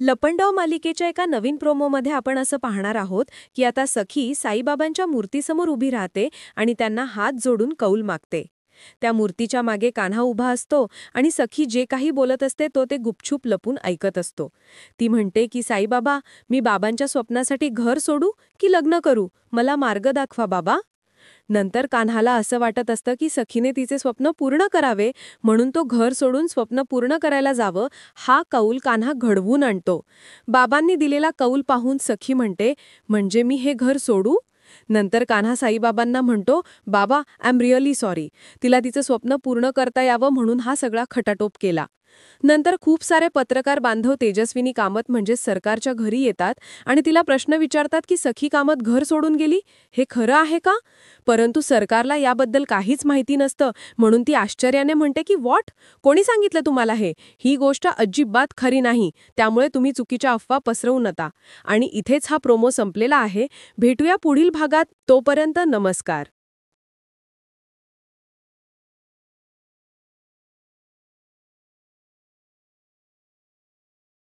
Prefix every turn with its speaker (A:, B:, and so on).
A: लपंडाव मालिकेच्या एका नवीन प्रोमोमध्ये आपण असं पाहणार आहोत की आता सखी साईबाबांच्या मूर्तीसमोर उभी राहते आणि त्यांना हात जोडून कौल मागते. त्या मूर्तीच्या मागे कान्हा उभा असतो आणि सखी जे काही बोलत असते ते गुपचूप लपून ऐकत असतो. ती म्हणते की साईबाबा, मी बाबांच्या स्वप्नासाठी घर सोडू की लग्न करू, मला मार्ग दाखवा बाबा. नंतर कान्हाला असं वाटत असतं की सखीने तिचे स्वप्न पूर्ण करावे, म्हणून तो घर सोडून स्वप्न पूर्ण करायला जावं. हा कौल कान्हा घडवून आणतो. बाबांनी दिलेला कौल पाहून सखी म्हणते, म्हणजे मी हे घर सोडू? नंतर कान्हा साईबाबांना म्हणतो, बाबा, आय एम रिअली सॉरी. तिला तिचं स्वप्न पूर्ण करता यावं म्हणून हा सगळा खटाटोप केला. नंतर खूप सारे पत्रकार बांधव तेजस्विनी कामत म्हणजे सरकारच्या घरी येतात आणि तिला प्रश्न विचारतात की सखी कामत घर सोडून गेली, हे खरं आहे का? परंतु सरकारला याबद्दल काहीच माहिती नसतं, म्हणून ती आश्चर्याने म्हणते की व्हॉट, कोणी सांगितलं तुम्हाला हे? ही गोष्ट अजिबात खरी नाही, त्यामुळे तुम्ही चुकीच्या अफवा पसरवू नका. आणि इथेच हा प्रोमो संपलेला आहे. भेटूया पुढील भागात. तोपर्यंत नमस्कार.